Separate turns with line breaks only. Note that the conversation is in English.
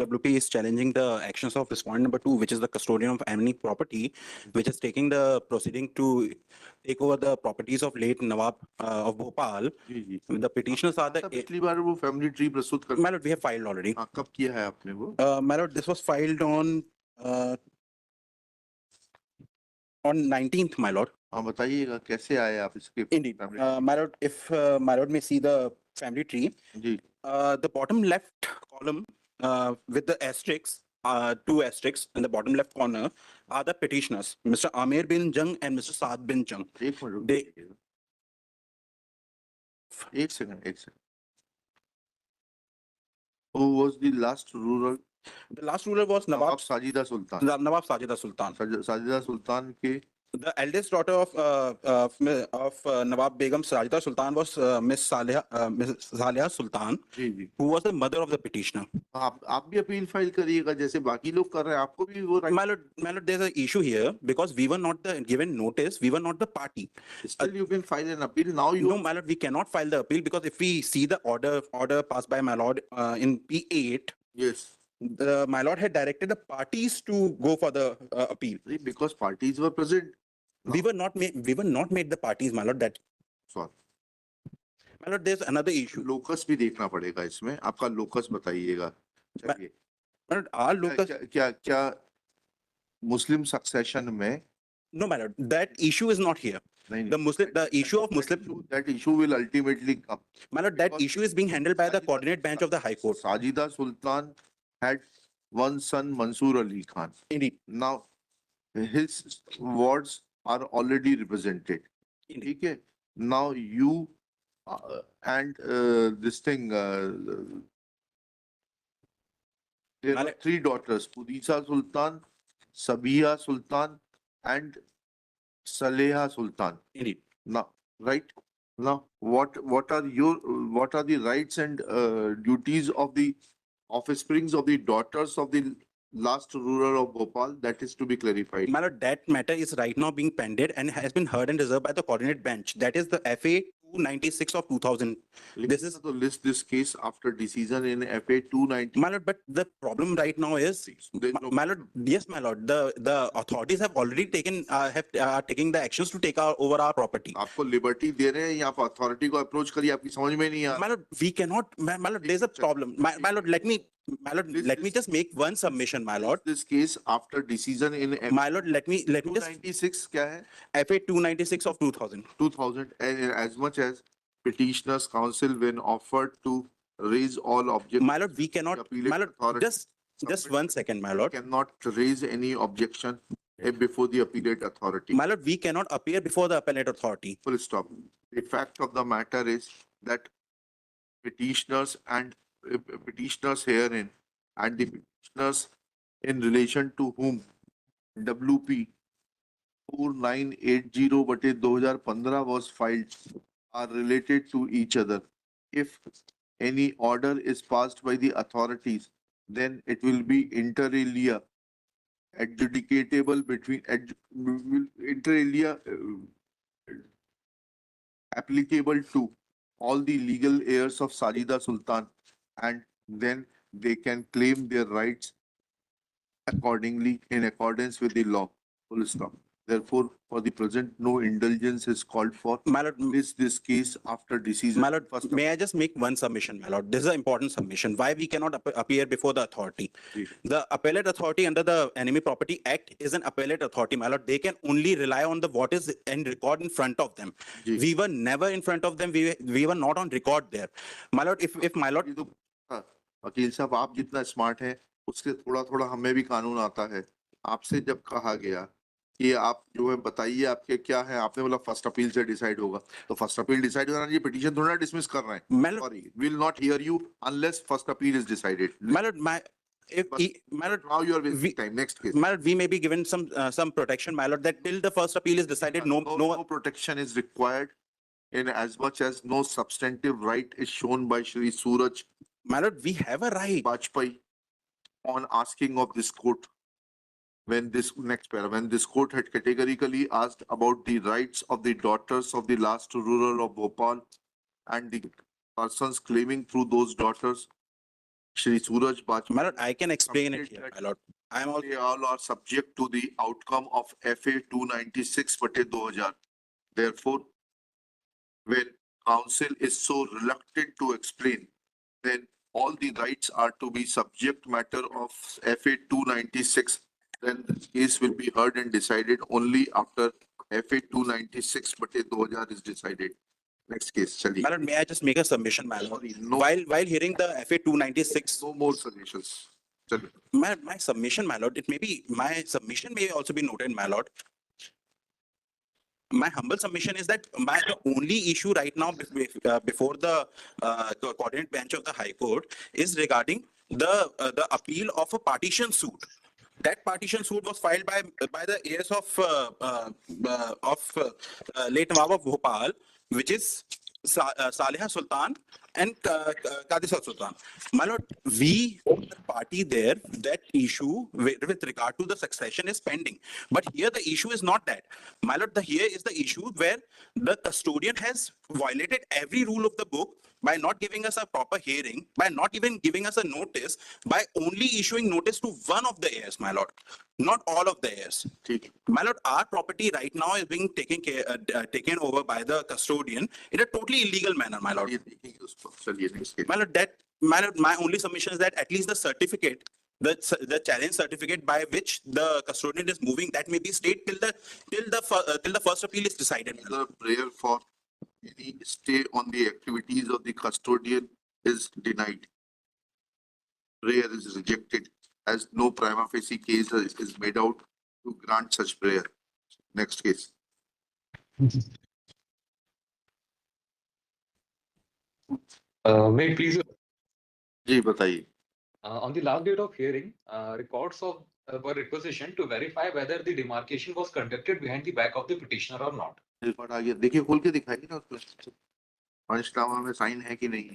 SWP is challenging the actions of respondent number 2, which is the custodian of any property, which is taking the proceeding to take over the properties of late Nawab of Bhopal.
Ji ji
The petitioners are the.
पिछली बार वो family tree प्रस्तुत कर
My lord, we have filed already.
हाँ, कब किया है आपने वो
My lord, this was filed on 19th, my lord.
हाँ बताइएगा कैसे आए आप इसके
Indeed.
family
My lord, if my lord may see the family tree,
tree? जी
the bottom left column with the asterisks, two asterisks in the bottom left corner are the petitioners, Mr. Amir bin Jung and Mr. Saad bin Jung.
एक minute
They-
रुकिएगा। एक second Who was the last ruler
The last ruler was
Nawab
Nawab
Sajida Sultan
Nawab Sajida Sultan.
Sajida Sultan के
The eldest daughter of Nawab Begum Sajida Sultan was Miss Saliha Sultan,
ji ji
who was the mother of the petitioner.
आप भी appeal file करिएगा जैसे बाकी लोग कर रहे हैं आपको भी वो right
My lord, there's an issue here because we were not the given notice, we were not the party.
still you can file an appeal now you
No, my lord, we cannot file the appeal because if we see the order passed by my lord in P8,
yes
my lord had directed the parties to go for the appeal.
because parties were present
We were not made the parties, my lord. That
sorry
my lord, there's another issue.
Locus भी देखना पड़ेगा इसमें आपका locus बताइएगा चलिए
My lord, our locus.
क्या मुस्लिम succession में
No, my lord, that issue is not here.
नहीं
The issue of Muslim.
that issue will ultimately come
My lord, that
Because
issue is being handled by the coordinate bench of the High Court.
Sajida Sultan had one son Mansoor Ali Khan
Indeed.
now his wards are already represented
Indeed.
ठीक है now you and this thing there are
Malik-
three daughters Pudisa Sultan Sabiha Sultan and Saleha Sultan
Indeed.
now right now what are the rights and duties of the offsprings of the daughters of the last ruler of Bhopal that is to be clarified
My lord, that matter is right now being pended and has been heard and reserved by the coordinate bench. That is the FA 296 of 2000. This is
to list this case after decision in FA 290
my lord, but the problem right now is,
There's no
my lord, yes, my lord, the authorities have already taken taking the actions to take over our property.
आपको liberty दे रहे हैं या आप authority को approach करिए आपकी समझ में नहीं आ
My lord, we cannot, my lord, there's a problem. My lord, let me just make one submission, my lord.
this case after decision in
My lord, let me just
296 क्या है
FA 296 of 2000.
2000 and as much as petitioners counsel when offered to raise all objections
My lord, we cannot,
appellate
my lord,
authority
just 1 second, my lord.
cannot raise any objection before the appellate authority.
My lord, we cannot appear before the appellate authority.
Full stop. The fact of the matter is that petitioners and petitioners herein and the petitioners in relation to whom WP 4980/2015 was filed are related to each other. If any order is passed by the authorities, then it will be inter alia adjudicatable between inter alia applicable to all the legal heirs of Sajida Sultan, and then they can claim their rights accordingly in accordance with the law. Full stop. Therefore, for the present, no indulgence is called for.
My lord,
Is this case after decision?
my lord,
First
may I just make one submission, my lord? This is an important submission. Why we cannot appear before the authority?
Ji.
The appellate authority under the Enemy Property Act is an appellate authority, my lord. They can only rely on the what is in record in front of them.
Ji.
We were never in front of them. We were not on record there, my lord. If my lord,
ये तो हाँ, वकील साहब आप जितना smart हैं उससे थोड़ा थोड़ा हमें भी कानून आता है आपसे जब कहा गया कि आप जो है बताइए आपके क्या है आपने बोला फर्स्ट अपील से डिसाइड होगा तो फर्स्ट अपील डिसाइड होना ये पिटीशन थोड़ा डिसमिस कर रहे हैं
my lord,
sorry will not hear you unless first appeal is decided
my lord, my lord,
now you are wasting
we-
time next case
my lord, we may be given some protection, my lord, that till the first appeal is decided, no
no protection is required in as much as no substantive right is shown by Shri Suraj
my lord, we have a right.
Bajpai on asking of this court when this when this court had categorically asked about the rights of the daughters of the last ruler of Bhopal and the persons claiming through those daughters Shri Suraj Bajpai.
My lord, I can explain it
Submit
here,
that-
my lord. I am also,
They all are subject to the outcome of FA 296/2000. Therefore, when council is so reluctant to explain, then all the rights are to be subject matter of FA 296. Then the case will be heard and decided only after FA 296/2000 is decided. Next case, chaliye.
my lord, may I just make a submission, my lord?
Sorry, no,
While hearing the FA 296,
no more suggestions. Chaliye.
my submission, my lord, my submission may also be noted, my lord. My humble submission is that the only issue right now before the coordinate bench of the High Court is regarding the appeal of a partition suit. That partition suit was filed by the heirs of late Nawab of Bhopal, which is Saliha Sultan and Qadisat Sultan. My lord, we are party there. That issue with regard to the succession is pending. But here the issue is not that. My lord, here is the issue where the custodian has violated every rule of the book by not giving us a proper hearing, by not even giving us a notice, by only issuing notice to one of the heirs, my lord, not all of the heirs.
ठीक.
My lord, our property right now is being taken over by the custodian in a totally illegal manner, my lord.
ये देखेंगे उसको. चलिए, next case.
My lord, my only submission is that at least the certificate, the challenge certificate by which the custodian is moving, that may be stayed till the first appeal is decided. my lord.
The prayer for any stay on the activities of the custodian is denied. Prayer is rejected as no prima facie case is made out to grant such prayer. Next case.
May I please,
जी बताइए.
on the last date of hearing, records of were requisitioned to verify whether the demarcation was conducted behind the back of the petitioner or not.
Record आ गया. देखिए खोल के दिखाइए ना उसको. पंचनामा में साइन है कि नहीं.